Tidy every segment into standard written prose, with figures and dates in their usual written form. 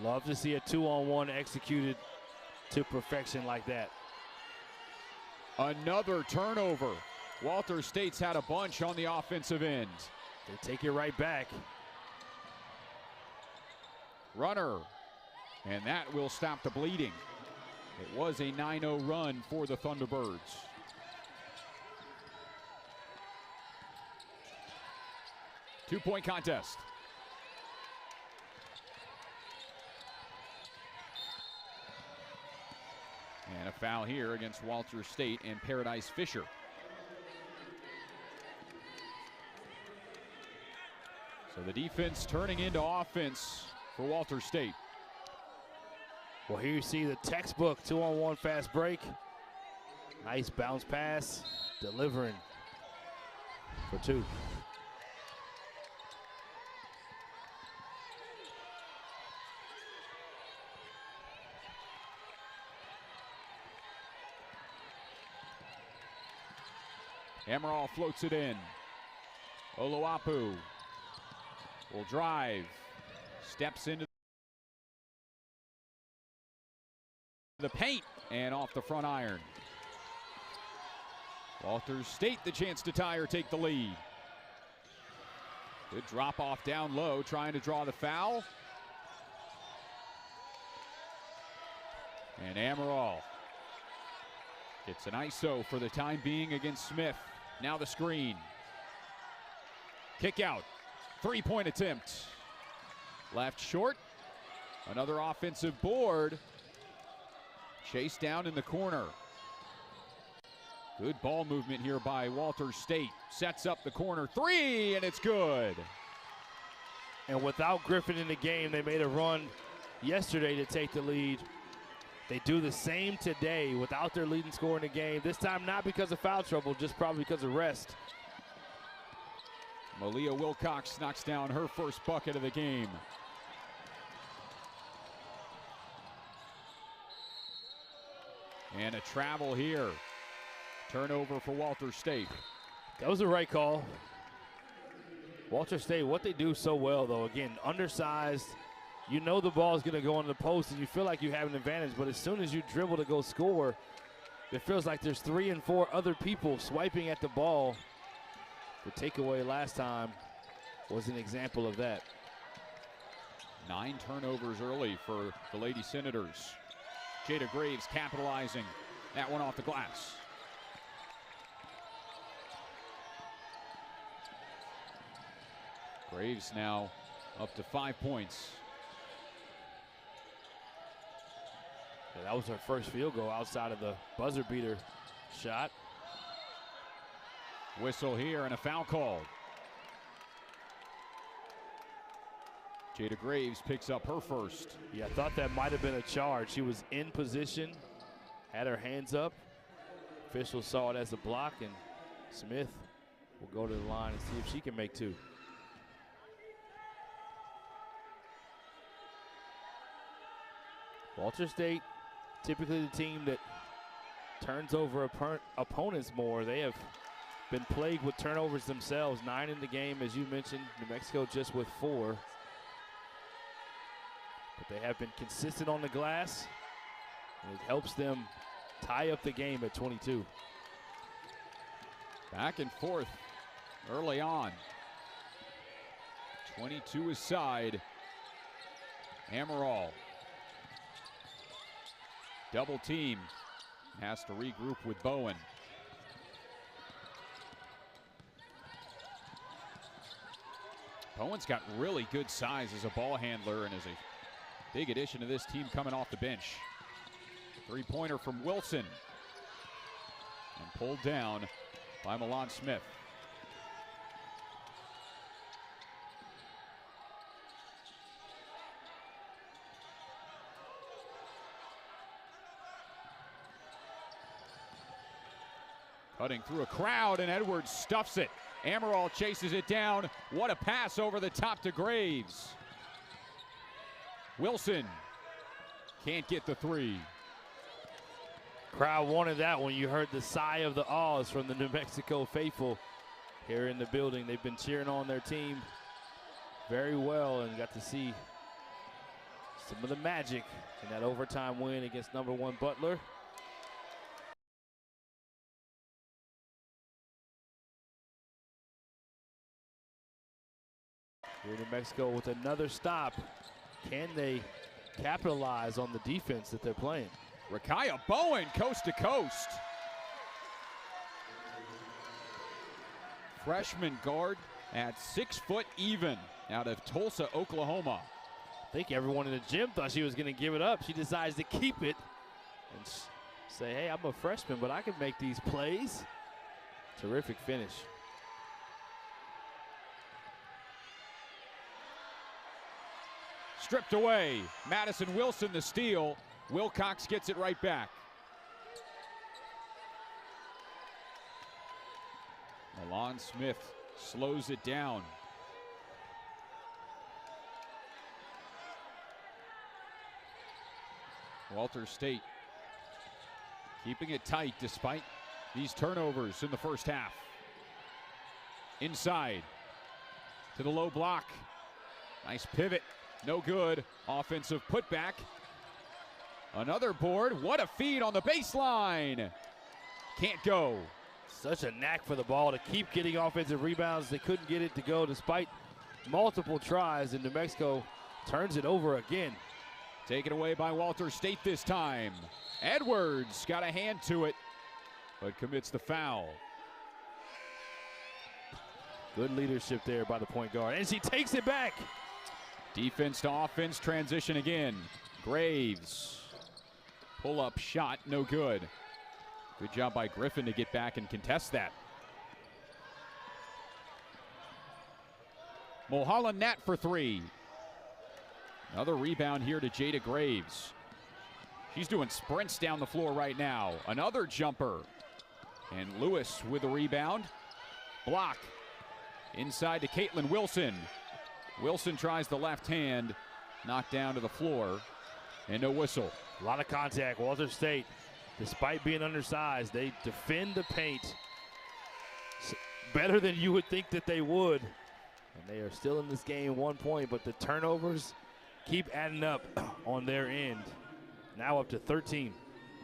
Love to see a 2-on-1 executed to perfection like that. Another turnover. Walters State's had a bunch on the offensive end. They take it right back. Runner, and that will stop the bleeding. It was a 9-0 run for the Thunderbirds. Two-point contest. And a foul here against Walters State and Paradise Fisher. So the defense turning into offense for Walters State. Well, here you see the textbook 2-on-1 fast break. Nice bounce pass, delivering for two. Amaral floats it in. Oluwapu will drive, steps into the paint, and off the front iron. Walters State the chance to tie or take the lead. Good drop off down low, trying to draw the foul. And Amaral gets an ISO for the time being against Smith. Now the screen. Kick out. Three-point attempt. Left short. Another offensive board. Chased down in the corner. Good ball movement here by Walters State. Sets up the corner three, and it's good. And without Griffin in the game, they made a run yesterday to take the lead. They do the same today without their leading scorer in the game. This time not because of foul trouble, just probably because of rest. Malia Wilcox knocks down her first bucket of the game. And a travel here. Turnover for Walters State. That was the right call. Walters State, what they do so well, though, again, undersized. You know the ball is going to go into the post, and you feel like you have an advantage. But as soon as you dribble to go score, it feels like there's 3 and 4 other people swiping at the ball. The takeaway last time was an example of that. 9 turnovers early for the Lady Senators. Jada Graves capitalizing. That one off the glass. Graves now up to 5 points. Yeah, that was her first field goal outside of the buzzer beater shot. Whistle here and a foul called. Jada Graves picks up her first. Yeah, I thought that might have been a charge. She was in position, had her hands up. Officials saw it as a block, and Smith will go to the line and see if she can make 2. Walters State, typically the team that turns over opponents more. They have been plagued with turnovers themselves. 9 in the game, as you mentioned. New Mexico just with 4. But they have been consistent on the glass, and it helps them tie up the game at 22. Back and forth early on. 22 aside. Amaral. Double team. Has to regroup with Bowen. Bowen's got really good size as a ball handler and is a big addition to this team coming off the bench. Three-pointer from Wilson. And pulled down by Milan Smith. Cutting through a crowd, and Edwards stuffs it. Amaral chases it down. What a pass over the top to Graves. Wilson can't get the 3. Crowd wanted that when you heard the sigh of the awes from the New Mexico faithful here in the building. They've been cheering on their team very well and got to see some of the magic in that overtime win against #1 Butler. Here New Mexico with another stop. Can they capitalize on the defense that they're playing? Rakaya Bowen, coast to coast. Freshman guard at 6 foot even out of Tulsa, Oklahoma. I think everyone in the gym thought she was going to give it up. She decides to keep it and say, hey, I'm a freshman, but I can make these plays. Terrific finish. Stripped away. Madison Wilson the steal. Wilcox gets it right back. Milan Smith slows it down. Walters State keeping it tight despite these turnovers in the first half. Inside to the low block. Nice pivot. No good. Offensive putback. Another board. What a feed on the baseline. Can't go. Such a knack for the ball to keep getting offensive rebounds. They couldn't get it to go despite multiple tries, and New Mexico turns it over again. Taken away by Walters State this time. Edwards got a hand to it, but commits the foul. Good leadership there by the point guard, and she takes it back. Defense to offense transition again. Graves. Pull-up shot, no good. Good job by Griffin to get back and contest that. Mulholland Nat for three. Another rebound here to Jada Graves. She's doing sprints down the floor right now. Another jumper. And Lewis with the rebound. Block. Inside to Caitlin Wilson. Wilson tries the left hand. Knocked down to the floor. And no whistle. A lot of contact. Walters State, despite being undersized, they defend the paint better than you would think that they would. And they are still in this game 1 point, but the turnovers keep adding up on their end. Now up to 13.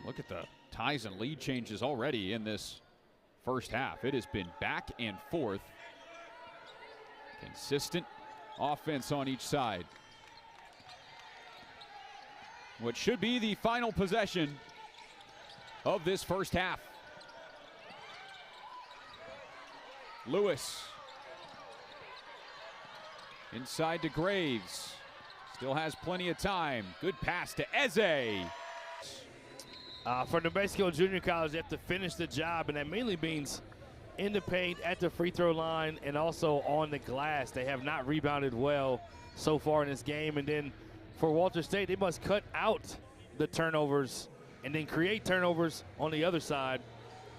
Look at the ties and lead changes already in this first half. It has been back and forth. Consistent offense on each side. What should be the final possession of this first half. Lewis. Inside to Graves. Still has plenty of time. Good pass to Eze. For New Mexico Junior College, they have to finish the job, and that mainly means in the paint, at the free throw line, and also on the glass. They have not rebounded well so far in this game. And then for Walters State, they must cut out the turnovers and then create turnovers on the other side.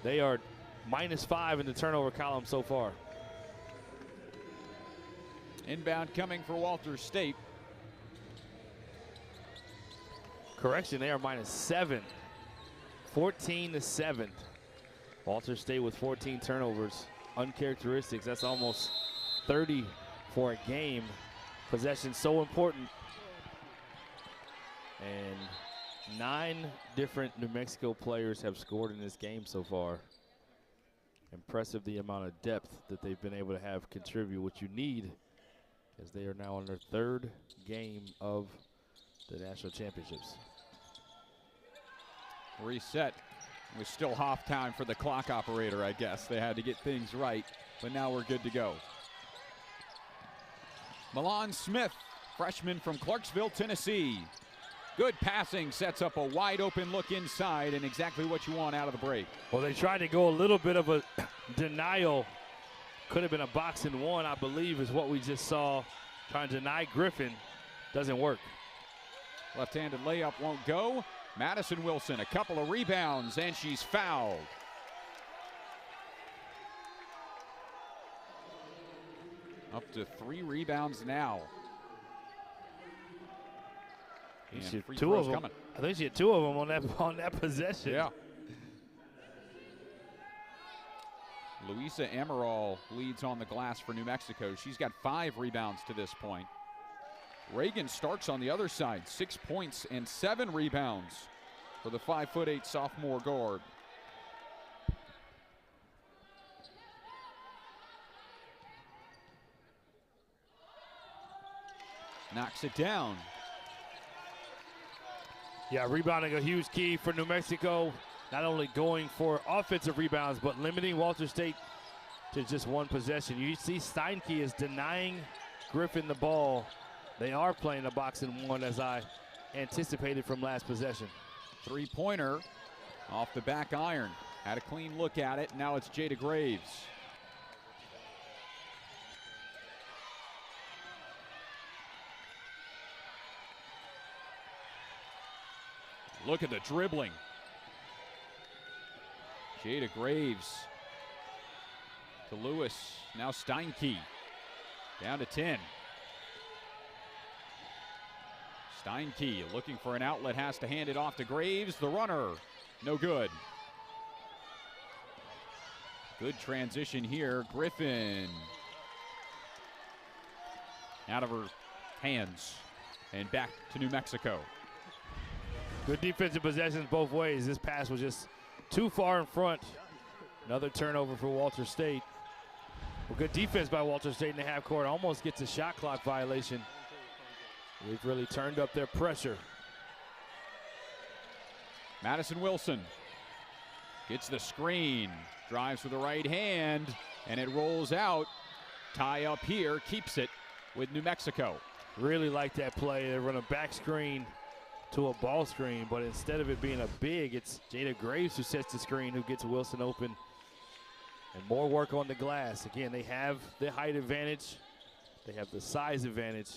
They are -5 in the turnover column so far. Inbound coming for Walters State. Correction, they are -7. 14-7. Walters State with 14 turnovers. Uncharacteristics. That's almost 30 for a game. Possession so important. And 9 different New Mexico players have scored in this game so far. Impressive the amount of depth that they've been able to have contribute, what you need, as they are now on their 3rd game of the national championships. Reset. It was still half time for the clock operator, I guess. They had to get things right, but now we're good to go. Milan Smith, freshman from Clarksville, Tennessee. Good passing, sets up a wide open look inside, and exactly what you want out of the break. Well, they tried to go a little bit of a denial. Could have been a box and one, I believe, is what we just saw. Trying to deny Griffin. Doesn't work. Left-handed layup won't go. Madison Wilson, a couple of rebounds, and she's fouled. Up to 3 rebounds now. And free two of throws them. coming. I think she had 2 of them on that possession. Yeah. Luisa Amaral leads on the glass for New Mexico. She's got 5 rebounds to this point. Reagan Starks on the other side, 6 points and 7 rebounds for the 5'8" sophomore guard. Knocks it down. Yeah, rebounding a huge key for New Mexico. Not only going for offensive rebounds, but limiting Walters State to just one possession. You see Steinke is denying Griffin the ball. They are playing a box and one, as I anticipated from last possession. Three-pointer off the back iron. Had a clean look at it. Now it's Jada Graves. Look at the dribbling. Jada Graves to Lewis. Now Steinke down to 10. Steinke looking for an outlet, has to hand it off to Graves. The runner, no good. Good transition here. Griffin out of her hands and back to New Mexico. Good defensive possessions both ways. This pass was just too far in front. Another turnover for Walters State. Well, good defense by Walters State in the half court. Almost gets a shot clock violation. They've really turned up their pressure. Madison Wilson gets the screen, drives with the right hand, and it rolls out. Tie up here, keeps it with New Mexico. Really like that play. They run a back screen to a ball screen, but instead of it being a big, it's Jada Graves who sets the screen, who gets Wilson open. And more work on the glass. Again, they have the height advantage. They have the size advantage.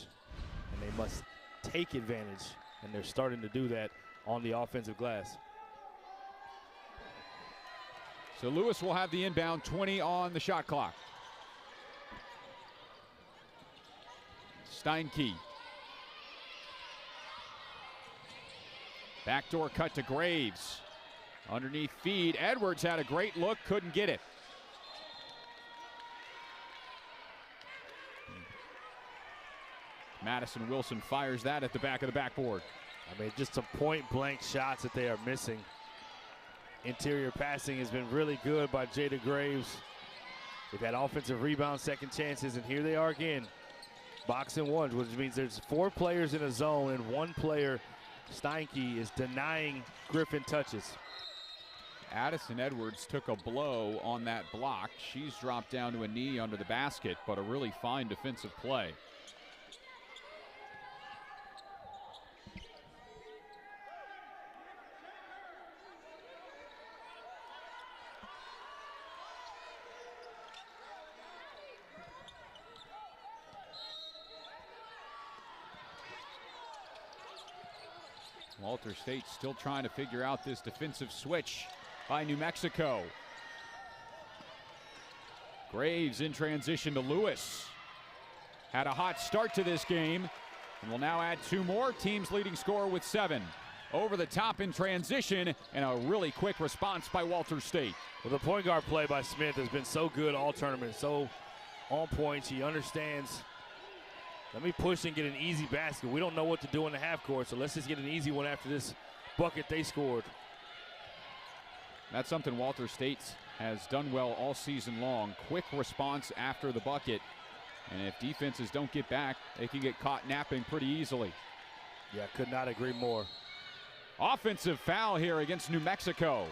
And they must take advantage, and they're starting to do that on the offensive glass. So Lewis will have the inbound, 20 on the shot clock. Steinke. Backdoor cut to Graves. Underneath feed. Edwards had a great look, couldn't get it. Madison Wilson fires that at the back of the backboard. I mean, just some point-blank shots that they are missing. Interior passing has been really good by Jada Graves. They've had offensive rebounds, second chances, and here they are again. Box and ones, which means there's 4 players in a zone, and 1 player, Steinke, is denying Griffin touches. Addison Edwards took a blow on that block. She's dropped down to a knee under the basket, but a really fine defensive play. Walters State still trying to figure out this defensive switch by New Mexico. Graves in transition to Lewis. Had a hot start to this game and will now add 2 more. Team's leading scorer with 7. Over the top in transition, and a really quick response by Walters State. Well, the point guard play by Smith has been so good all tournament, so on point. He understands, let me push and get an easy basket. We don't know what to do in the half court, so let's just get an easy one after this bucket they scored. That's something Walters State has done well all season long. Quick response after the bucket. And if defenses don't get back, they can get caught napping pretty easily. Yeah, could not agree more. Offensive foul here against New Mexico.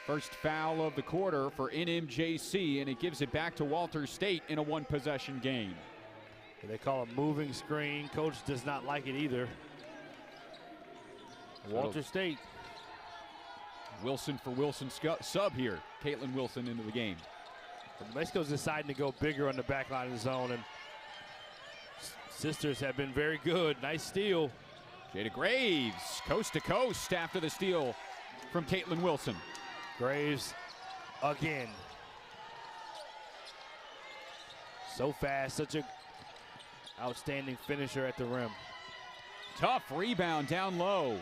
First foul of the quarter for NMJC, and it gives it back to Walters State in a 1-possession game. They call a moving screen. Coach does not like it either. Walters State. Wilson for Wilson sub here. Caitlin Wilson into the game. Mexico's deciding to go bigger on the back line of the zone, and sisters have been very good. Nice steal. Jada Graves, coast to coast after the steal from Caitlin Wilson. Graves again. So fast, such a outstanding finisher at the rim. Tough rebound down low.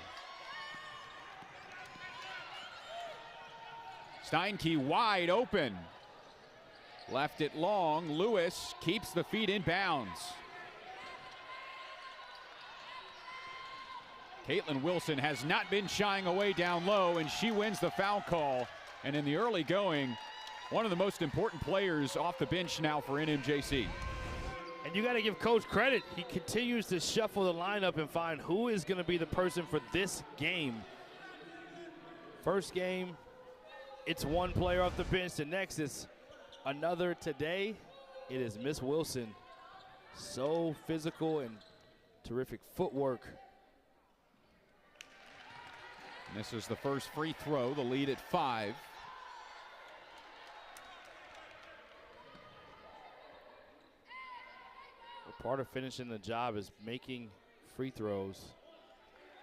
Steinke wide open. Left it long. Lewis keeps the feet in bounds. Caitlin Wilson has not been shying away down low, and she wins the foul call. And in the early going, one of the most important players off the bench now for NMJC. And you got to give Coach credit. He continues to shuffle the lineup and find who is going to be the person for this game. First game, it's one player off the bench. The next is another. Today, it is Miss Wilson. So physical and terrific footwork. And this is the first free throw, the lead at 5. Part of finishing the job is making free throws.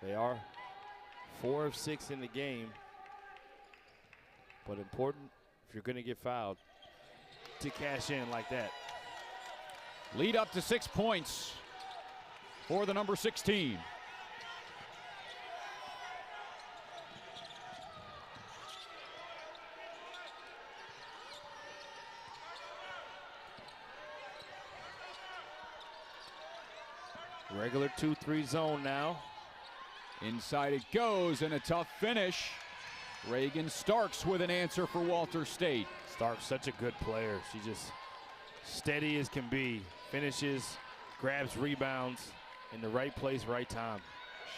They are 4 of 6 in the game, but important if you're going to get fouled to cash in like that. Lead up to 6 points for the number 16. Regular 2-3 zone now. Inside it goes, and a tough finish. Reagan Starks with an answer for Walters State. Starks such a good player. She just steady as can be. Finishes, grabs rebounds in the right place, right time.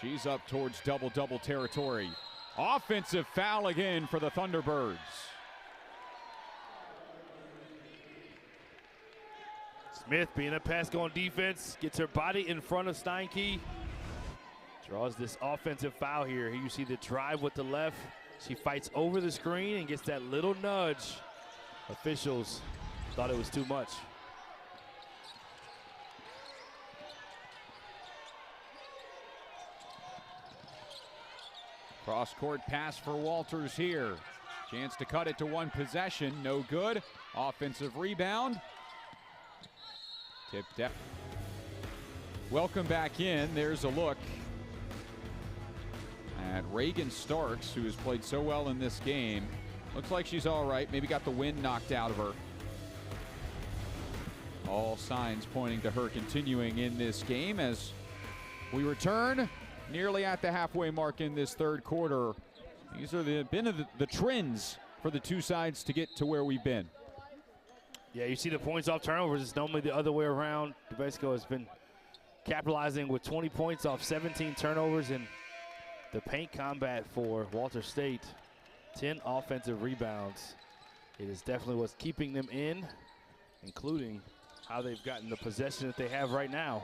She's up towards double-double territory. Offensive foul again for the Thunderbirds. Smith being a pass-going defense, gets her body in front of Steinke. Draws this offensive foul here. Here you see the drive with the left. She fights over the screen and gets that little nudge. Officials thought it was too much. Cross-court pass for Walters here. Chance to cut it to one possession, no good. Offensive rebound. Tipped out. Welcome back in. There's a look at Reagan Starks, who has played so well in this game. Looks like she's all right. Maybe got the wind knocked out of her. All signs pointing to her continuing in this game as we return nearly at the halfway mark in this third quarter. These are the trends for the two sides to get to where we've been. Yeah, you see the points off turnovers. It's normally the other way around. Dubesco has been capitalizing with 20 points off 17 turnovers, and the paint combat for Walters State, 10 offensive rebounds. It is definitely what's keeping them in, including how they've gotten the possession that they have right now.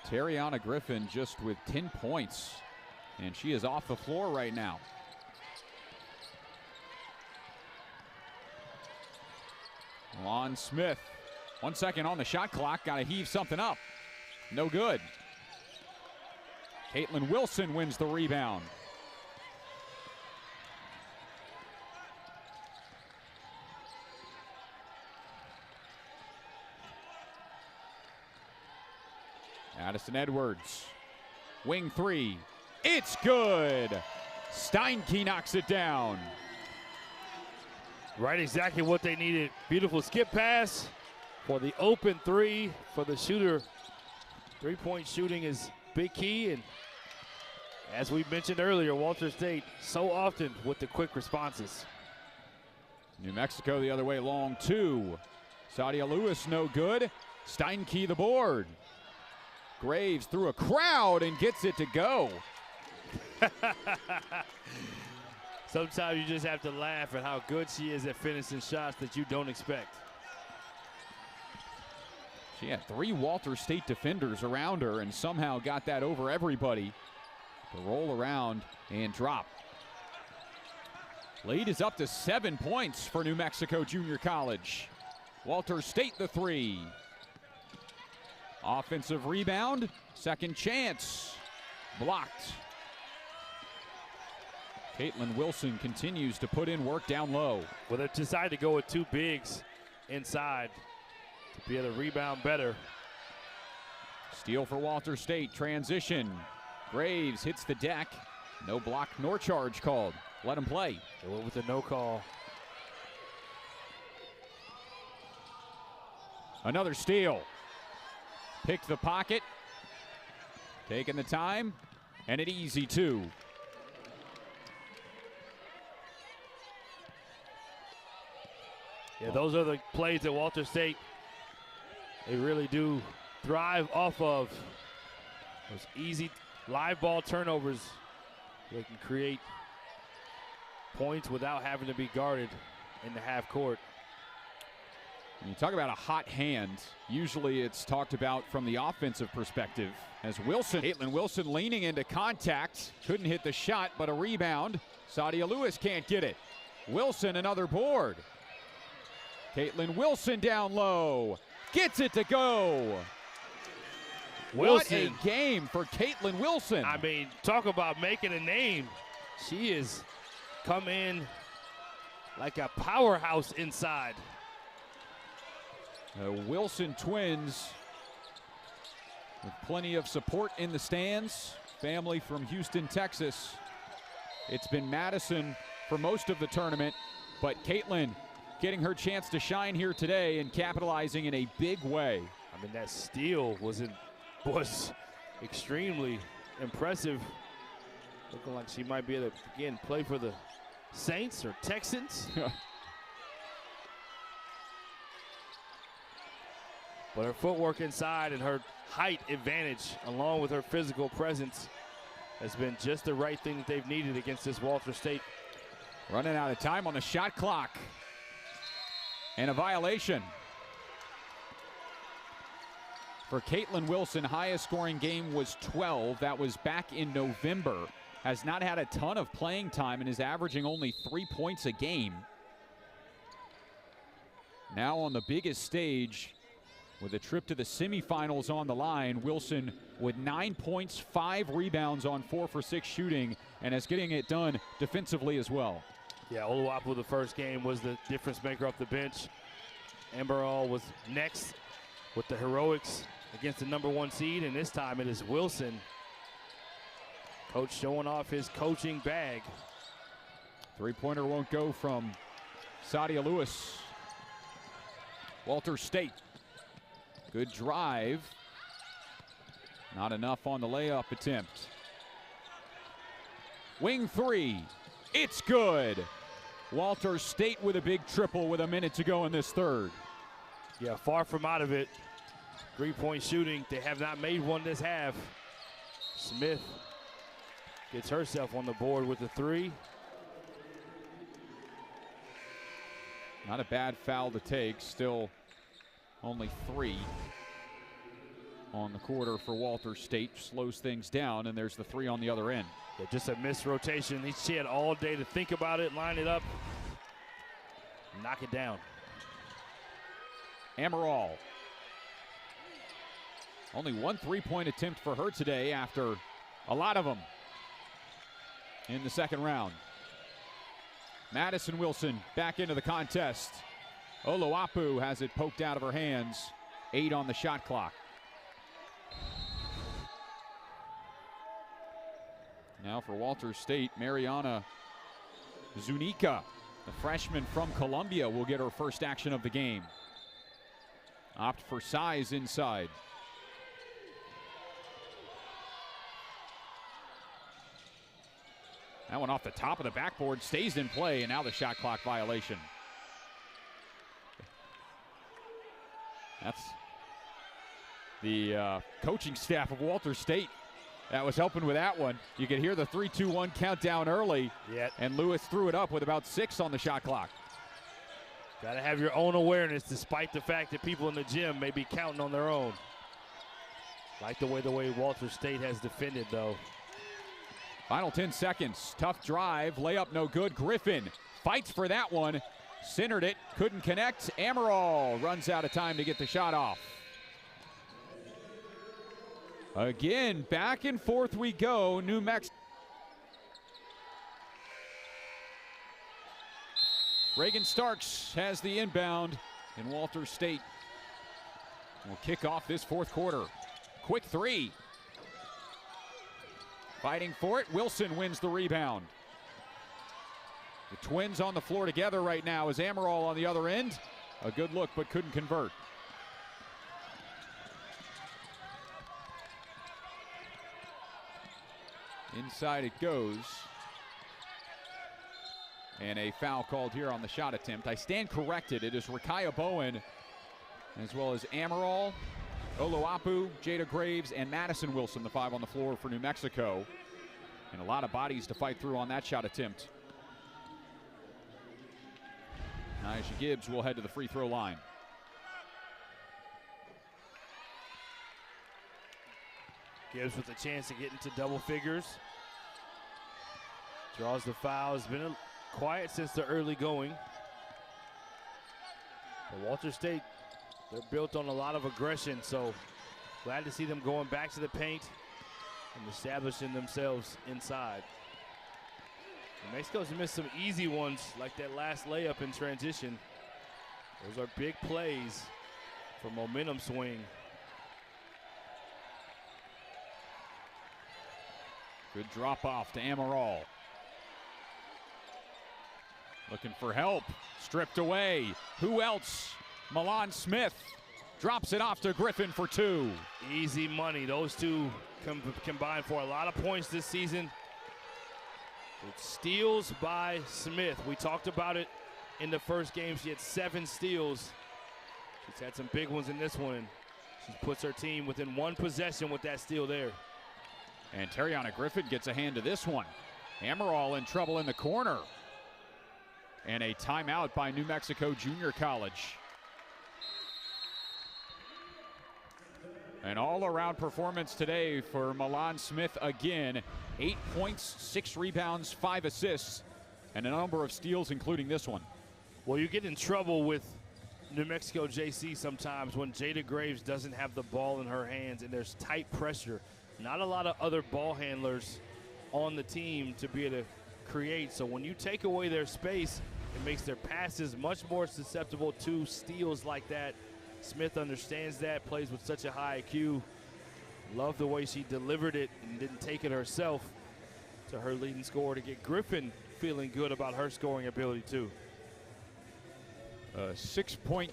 Terriana Griffin just with 10 points, and she is off the floor right now. Lon Smith, 1 second on the shot clock, got to heave something up. No good. Caitlin Wilson wins the rebound. Addison Edwards, wing three. It's good. Steinke knocks it down. Right, exactly what they needed. Beautiful skip pass for the open three for the shooter. Three-point shooting is big key, and as we mentioned earlier, Walters State so often with the quick responses. New Mexico the other way, long two. Sadia Lewis no good. Steinke the board. Graves through a crowd and gets it to go. Sometimes you just have to laugh at how good she is at finishing shots that you don't expect. She had 3 Walters State defenders around her and somehow got that over everybody to roll around and drop. Lead is up to 7 points for New Mexico Junior College. Walters State the 3. Offensive rebound, second chance, blocked. Caitlin Wilson continues to put in work down low. Well, they decided to go with 2 bigs inside to be able to rebound better. Steal for Walters State, transition. Graves hits the deck. No block nor charge called. Let him play. They went with the no call. Another steal. Picked the pocket. Taking the time, and an easy 2. Yeah, those are the plays that Walters State, they really do thrive off of. Those easy live ball turnovers. They can create points without having to be guarded in the half court. When you talk about a hot hand, usually it's talked about from the offensive perspective. As Caitlin Wilson leaning into contact. Couldn't hit the shot, but a rebound. Sadia Lewis can't get it. Wilson, another board. Caitlin Wilson down low. Gets it to go. Wilson. What a game for Caitlin Wilson. I mean, talk about making a name. She has come in like a powerhouse inside. The Wilson twins with plenty of support in the stands. Family from Houston, Texas. It's been Madison for most of the tournament, but Caitlin getting her chance to shine here today and capitalizing in a big way. I mean, that steal was extremely impressive. Looking like she might be able to, again, play for the Saints or Texans. But her footwork inside and her height advantage, along with her physical presence, has been just the right thing that they've needed against this Walters State. Running out of time on the shot clock. And a violation. For Caitlin Wilson, highest scoring game was 12. That was back in November. Has not had a ton of playing time and is averaging only 3 points a game. Now on the biggest stage, with a trip to the semifinals on the line, Wilson with 9 points, 5 rebounds on 4 for 6 shooting, and is getting it done defensively as well. Yeah, Oluwapu, the first game, was the difference maker off the bench. Amberall was next with the heroics against the #1 seed, and this time it is Wilson. Coach showing off his coaching bag. Three-pointer won't go from Sadia Lewis. Walters State. Good drive. Not enough on the layup attempt. Wing 3. It's good. Walters State with a big triple with a minute to go in this third. Yeah, far from out of it. 3-point shooting. They have not made one this half. Smith gets herself on the board with the 3. Not a bad foul to take. Still only 3 on the quarter for Walters State. Slows things down, and there's the 3 on the other end. Yeah, just a missed rotation. She had all day to think about it, line it up, knock it down. Amaral. Only 1 3-point attempt for her today after a lot of them in the second round. Madison Wilson back into the contest. Oluwapu has it poked out of her hands. 8 on the shot clock. Now for Walters State, Mariana Zuniga, the freshman from Columbia, will get her first action of the game. Opt for size inside. That one off the top of the backboard, stays in play, and now the shot clock violation. That's the coaching staff of Walters State that was helping with that one. You could hear the 3-2-1 countdown early, and Lewis threw it up with about 6 on the shot clock. Got to have your own awareness, despite the fact that people in the gym may be counting on their own. Like the way Walters State has defended, though. Final 10 seconds. Tough drive. Layup no good. Griffin fights for that one. Centered it. Couldn't connect. Amaral runs out of time to get the shot off. Again, back and forth we go. New Mexico. Reagan Starks has the inbound, and Walters State will kick off this fourth quarter. Quick 3. Fighting for it. Wilson wins the rebound. The twins on the floor together right now as Amaral on the other end. A good look, but couldn't convert. Inside it goes. And a foul called here on the shot attempt. I stand corrected. It is Rakaya Bowen, as well as Amaral, Oloapu, Jada Graves, and Madison Wilson, the 5 on the floor for New Mexico. And a lot of bodies to fight through on that shot attempt. Nyasha Gibbs will head to the free throw line. Gibbs with a chance to get into double figures. Draws the foul. Has been quiet since the early going. But Walters State, they're built on a lot of aggression, so glad to see them going back to the paint and establishing themselves inside. New Mexico's missed some easy ones, like that last layup in transition. Those are big plays for momentum swing. Good drop off to Amaral. Looking for help, stripped away. Who else? Milan Smith drops it off to Griffin for 2. Easy money. Those two combined for a lot of points this season. It's steals by Smith. We talked about it in the first game. She had 7 steals. She's had some big ones in this one. She puts her team within 1 possession with that steal there. And Terriana Griffin gets a hand to this one. Amaral in trouble in the corner. And a timeout by New Mexico Junior College. An all-around performance today for Milan Smith again. 8 points, 6 rebounds, 5 assists, and a number of steals, including this one. Well, you get in trouble with New Mexico JC sometimes when Jada Graves doesn't have the ball in her hands and there's tight pressure. Not a lot of other ball handlers on the team to be able to create. So when you take away their space, it makes their passes much more susceptible to steals like that. Smith understands that, plays with such a high IQ. Love the way she delivered it and didn't take it herself to her leading scorer to get Griffin feeling good about her scoring ability too. A 6-point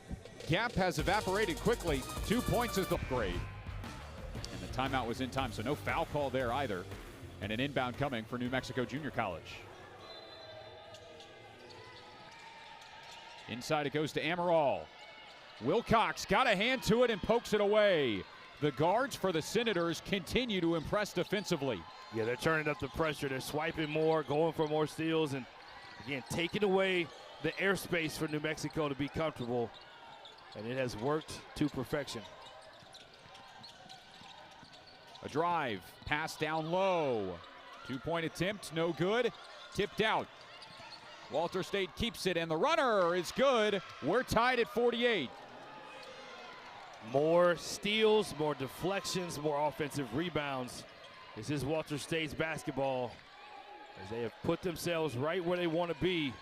gap has evaporated quickly. 2 points is the upgrade. And the timeout was in time, so no foul call there either. And an inbound coming for New Mexico Junior College. Inside it goes to Amaral. Wilcox got a hand to it and pokes it away. The guards for the Senators continue to impress defensively. Yeah, they're turning up the pressure. They're swiping more, going for more steals, and again, taking away the airspace for New Mexico to be comfortable. And it has worked to perfection. A drive, pass down low. 2-point attempt, no good. Tipped out. Walters State keeps it, and the runner is good. We're tied at 48. More steals, more deflections, more offensive rebounds. This is Walters State's basketball as they have put themselves right where they want to be.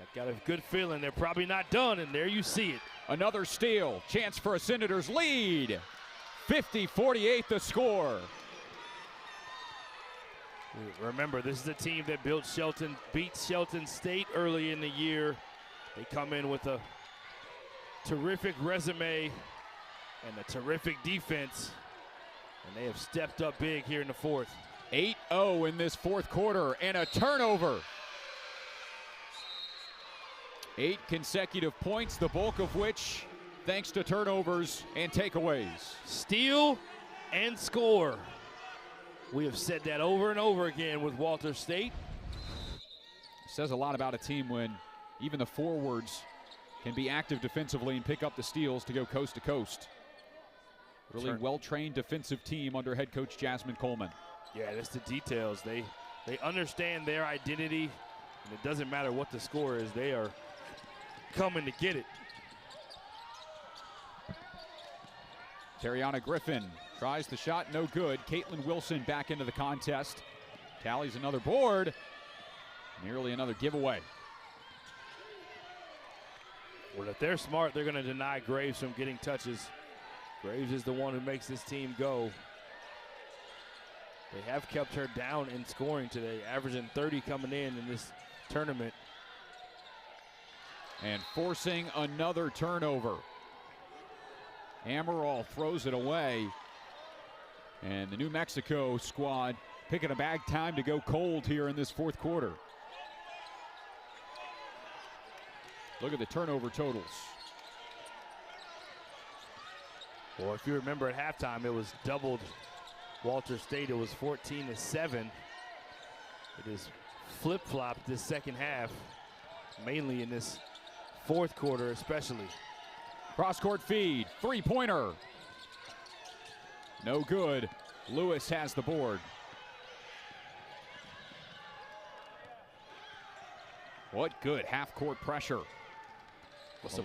I've got a good feeling they're probably not done, and there you see it. Another steal, chance for a Senators lead. 50-48 the score. Remember, this is a team that beat Shelton State early in the year. They come in with a terrific resume and a terrific defense, and they have stepped up big here in the fourth. 8-0 in this fourth quarter, and a turnover. 8 consecutive points, the bulk of which thanks to turnovers and takeaways. Steal and score. We have said that over and over again with Walters State. Says a lot about a team when even the forwards can be active defensively and pick up the steals to go coast to coast. Really well-trained defensive team under head coach Jasmine Coleman. Yeah, that's the details. They understand their identity, and it doesn't matter what the score is. They are coming to get it. Terriana Griffin tries the shot, no good. Caitlin Wilson back into the contest. Tallies another board. Nearly another giveaway. Well, if they're smart, they're going to deny Graves from getting touches. Graves is the one who makes this team go. They have kept her down in scoring today, averaging 30 coming in this tournament. And forcing another turnover. Amaral throws it away. And the New Mexico squad picking a bad time to go cold here in this fourth quarter. Look at the turnover totals. Well, if you remember at halftime, it was doubled Walters State. It was 14-7. It is flip-flopped this second half, mainly in this fourth quarter especially. Cross-court feed, three-pointer. No good. Lewis has the board. What good half-court pressure.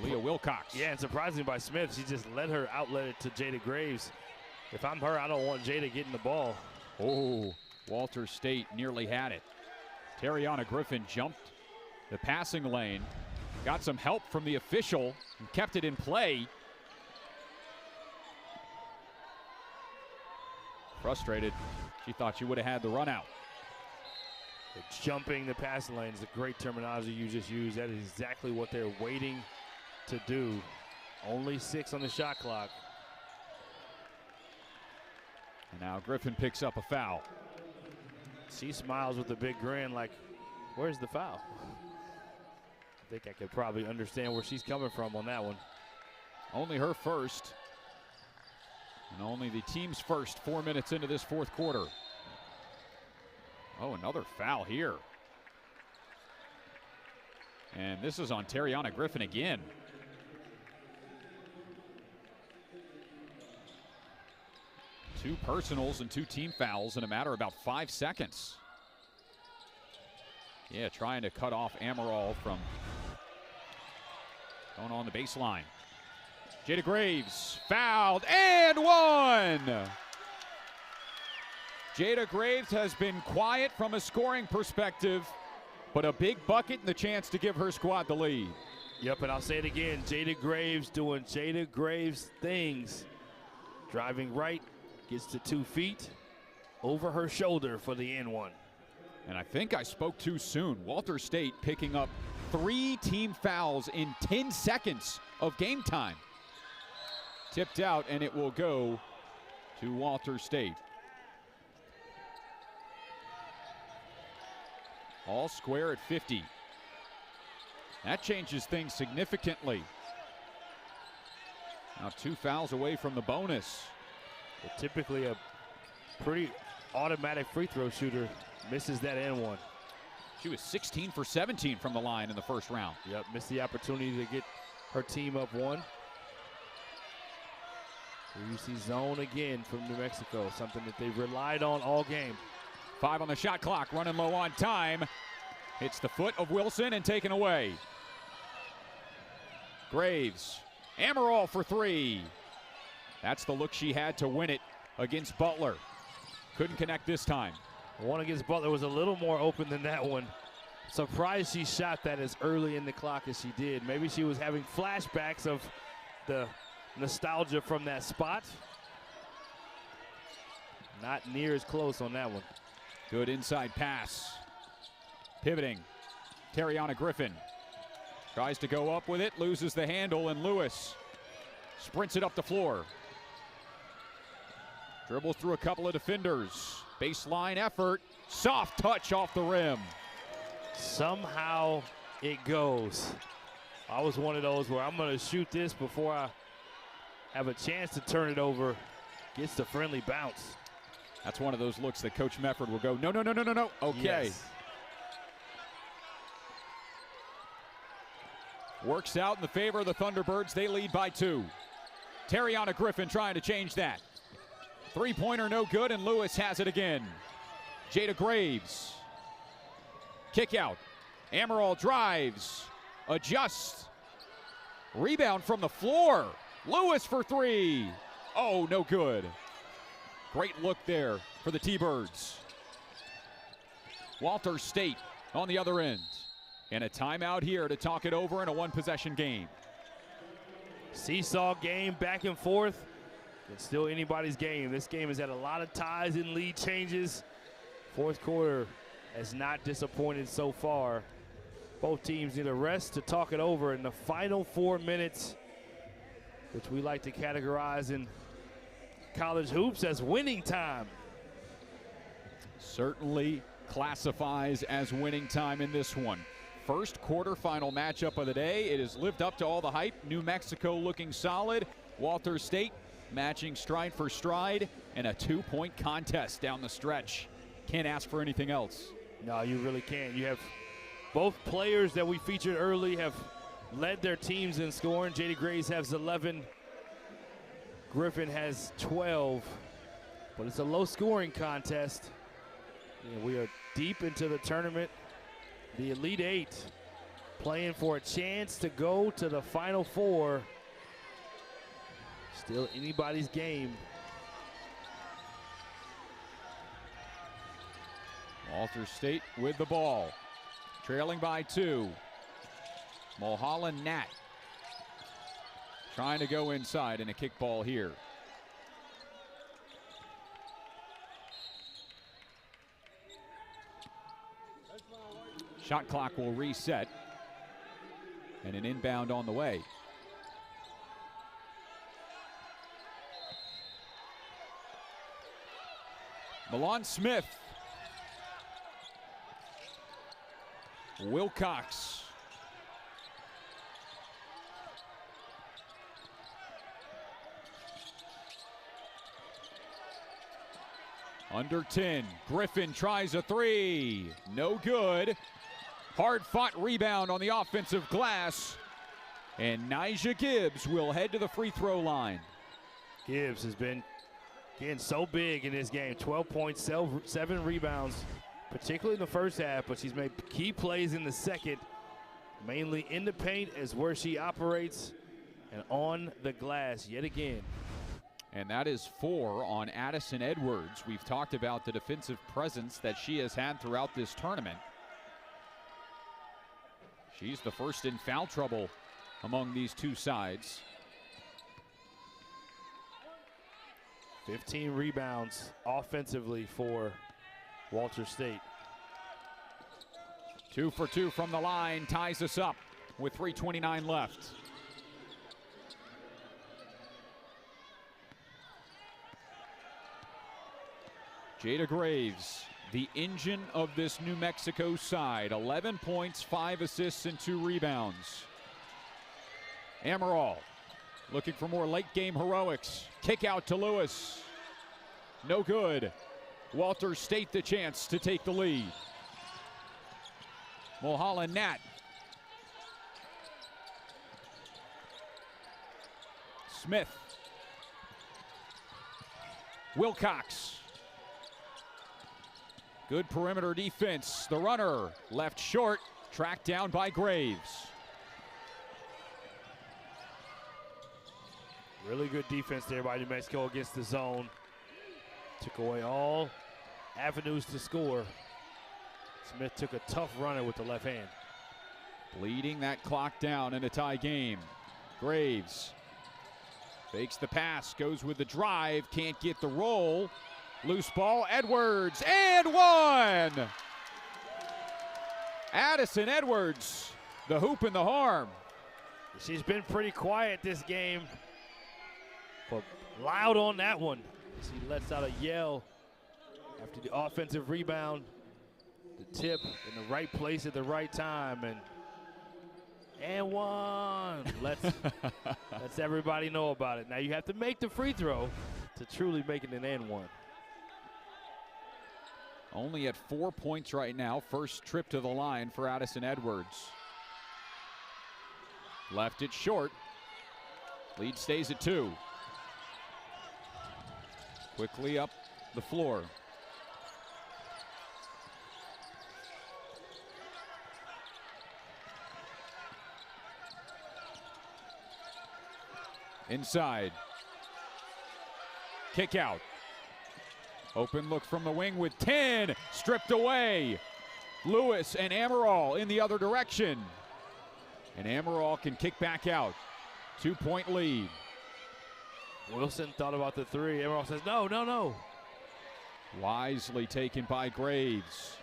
Leah Wilcox. Yeah, and surprisingly by Smith, she just let her outlet it to Jada Graves. If I'm her, I don't want Jada getting the ball. Oh, Walters State nearly had it. Terriana Griffin jumped the passing lane, got some help from the official, and kept it in play. Frustrated, she thought she would have had the run out. Jumping the passing lane is a great terminology you just used. That is exactly what they're waiting to do. Only 6 on the shot clock. And now Griffin picks up a foul. She smiles with a big grin like, where's the foul? I think I could probably understand where she's coming from on that one. Only her first. And only the team's first 4 minutes into this fourth quarter. Oh, another foul here. And this is on Terriana Griffin again. Two personals and 2 team fouls in a matter of about 5 seconds. Yeah, trying to cut off Amaral from going on the baseline. Jada Graves fouled and one. Jada Graves has been quiet from a scoring perspective, but a big bucket and the chance to give her squad the lead. Yep, and I'll say it again, Jada Graves doing Jada Graves things. Driving right, gets to 2 feet, over her shoulder for the N1. And I think I spoke too soon. Walters State picking up 3 team fouls in 10 seconds of game time. Tipped out, and it will go to Walters State. All square at 50. That changes things significantly. Now 2 fouls away from the bonus. But typically a pretty automatic free throw shooter misses that N1. She was 16 for 17 from the line in the first round. Yep, missed the opportunity to get her team up 1. You see zone again from New Mexico, something that they've relied on all game. 5 on the shot clock, running low on time. Hits the foot of Wilson and taken away. Graves, Amaral for 3. That's the look she had to win it against Butler. Couldn't connect this time. The one against Butler was a little more open than that one. Surprised she shot that as early in the clock as she did. Maybe she was having flashbacks of the nostalgia from that spot. Not near as close on that one. Good inside pass. Pivoting, Terriana Griffin. Tries to go up with it, loses the handle, and Lewis sprints it up the floor. Dribbles through a couple of defenders. Baseline effort, soft touch off the rim. Somehow it goes. I was one of those where I'm going to shoot this before I have a chance to turn it over. Gets the friendly bounce. That's one of those looks that Coach Mefford will go, no, no, no, no, no, no. Okay. Yes. Works out in the favor of the Thunderbirds. They lead by 2. Terriana Griffin trying to change that. 3-pointer no good, and Lewis has it again. Jada Graves. Kick out. Amaral drives. Adjusts. Rebound from the floor. Lewis for 3. Oh, no good. Great look there for the T-Birds. Walters State on the other end. And a timeout here to talk it over in a 1-possession game. Seesaw game, back and forth. It's still anybody's game. This game has had a lot of ties and lead changes. Fourth quarter has not disappointed so far. Both teams need a rest to talk it over in the final 4 minutes, which we like to categorize in college hoops as winning time. Certainly classifies as winning time in this one. First quarterfinal matchup of the day. It has lived up to all the hype. New Mexico looking solid. Walters State matching stride for stride, and a 2-point contest down the stretch. Can't ask for anything else. No, you really can't. You have both players that we featured early have led their teams in scoring. Jada Graves has 11. Griffin has 12. But it's a low-scoring contest. And we are deep into the tournament. The Elite Eight playing for a chance to go to the Final Four. Still anybody's game. Walters State with the ball. Trailing by 2. Mulholland Nat trying to go inside in a kickball here. Shot clock will reset, and an inbound on the way. Milan Smith. Wilcox. Under 10. Griffin tries a 3. No good. Hard-fought rebound on the offensive glass. And Nyjah Gibbs will head to the free throw line. Gibbs has been getting so big in this game. 12 points, 7 rebounds, particularly in the first half, but she's made key plays in the second. Mainly in the paint is where she operates, and on the glass yet again. And that is 4 on Addison Edwards. We've talked about the defensive presence that she has had throughout this tournament. She's the first in foul trouble among these two sides. 15 rebounds offensively for Walters State. 2 for 2 from the line, ties us up with 3:29 left. Jada Graves, the engine of this New Mexico side. 11 points, 5 assists, and 2 rebounds. Amaral looking for more late game heroics. Kick out to Lewis. No good. Walters State the chance to take the lead. Mulholland Nat. Smith. Wilcox. Good perimeter defense. The runner left short, tracked down by Graves. Really good defense there by New Mexico against the zone. Took away all avenues to score. Smith took a tough runner with the left hand. Bleeding that clock down in a tie game. Graves fakes the pass, goes with the drive, can't get the roll. Loose ball, Edwards, and one! Addison Edwards, the hoop and the harm. She's been pretty quiet this game, but loud on that one. She lets out a yell after the offensive rebound. The tip in the right place at the right time, and one. Let's everybody know about it. Now you have to make the free throw to truly make it an and one. Only at 4 points right now. First trip to the line for Addison Edwards. Left it short. Lead stays at 2. Quickly up the floor. Inside. Kick out. Open look from the wing with 10. Stripped away. Lewis and Amaral in the other direction. And Amaral can kick back out. 2-point lead. Wilson thought about the 3. Amaral says, no. Wisely taken by Graves.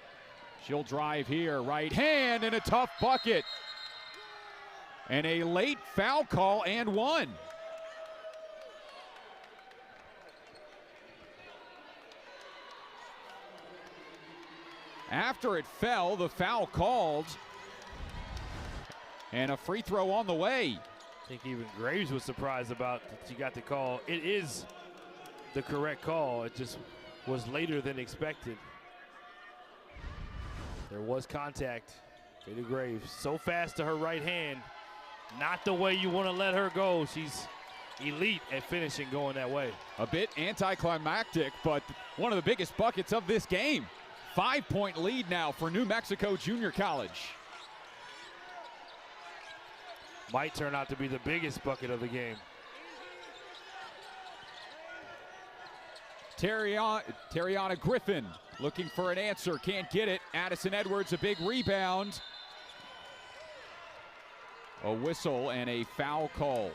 She'll drive here. Right hand and a tough bucket. And a late foul call and one. After it fell, the foul called. And a free throw on the way. I think even Graves was surprised about that she got the call. It is the correct call. It just was later than expected. There was contact. Jada Graves so fast to her right hand. Not the way you want to let her go. She's elite at finishing going that way. A bit anticlimactic, but one of the biggest buckets of this game. 5-point lead now for New Mexico Junior College. Might turn out to be the biggest bucket of the game. Terriana Griffin looking for an answer, can't get it. Addison Edwards, a big rebound. A whistle and a foul called.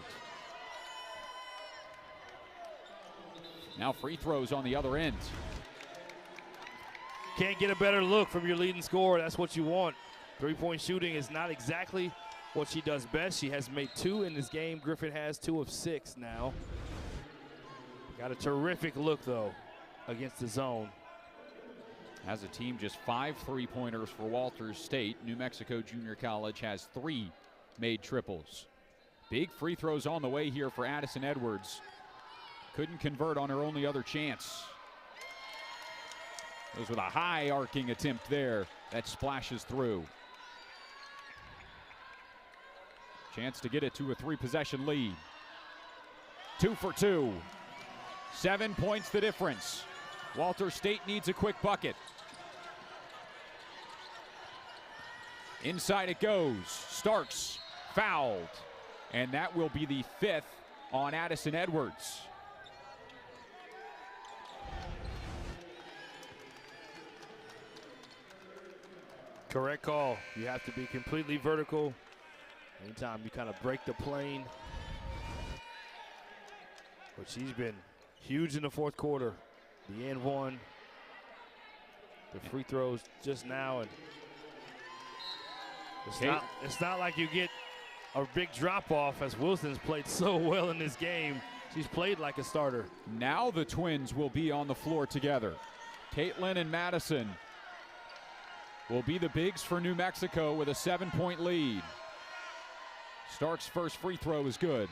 Now free throws on the other end. Can't get a better look from your leading scorer. That's what you want. Three-point shooting is not exactly what she does best. She has made 2 in this game. Griffin has 2 of 6 now. Got a terrific look, though, against the zone. As a team, just 5 3-pointers for Walters State. New Mexico Junior College has 3 made triples. Big free throws on the way here for Addison Edwards. Couldn't convert on her only other chance. Goes with a high arcing attempt there that splashes through. Chance to get it to a 3-possession lead. 2 for 2. 7 points the difference. Walters State needs a quick bucket. Inside it goes. Starks fouled. And that will be the 5th on Addison Edwards. Correct call. You have to be completely vertical. Anytime you kind of break the plane. But she's been huge in the fourth quarter. The and one. The free throws just now. And it's not like you get a big drop off, as Wilson's played so well in this game. She's played like a starter. Now the twins will be on the floor together. Caitlin and Madison will be the bigs for New Mexico with a 7-point lead. Stark's first free throw is good.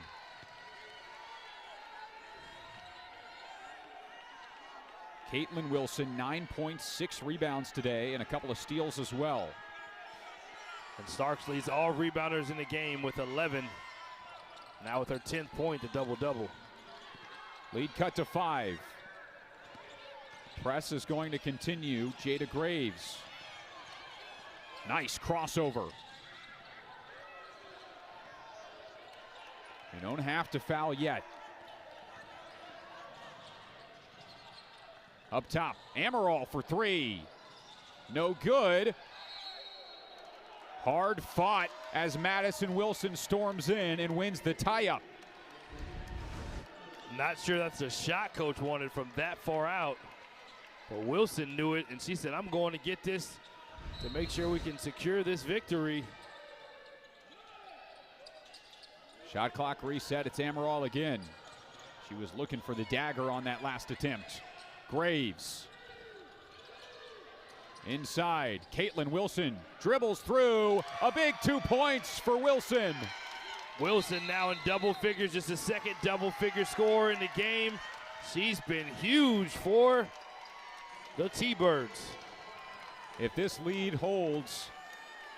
Caitlin Wilson, 9 points, 6 rebounds today, and a couple of steals as well. And Starks leads all rebounders in the game with 11. Now with her 10th point, the double-double. Lead cut to 5. Press is going to continue. Jada Graves. Nice crossover. You don't have to foul yet. Up top, Amaral for 3. No good. Hard fought as Madison Wilson storms in and wins the tie-up. Not sure that's the shot coach wanted from that far out. But Wilson knew it, and she said, I'm going to get this to make sure we can secure this victory. Shot clock reset. It's Amaral again. She was looking for the dagger on that last attempt. Graves. Inside, Caitlin Wilson dribbles through. A big 2 points for Wilson. Wilson now in double figures, just a second double-figure score in the game. She's been huge for the T-Birds. If this lead holds,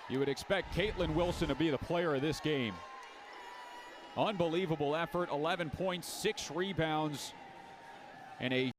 you would expect Caitlin Wilson to be the player of this game. Unbelievable effort, 11 points, 6 rebounds, and a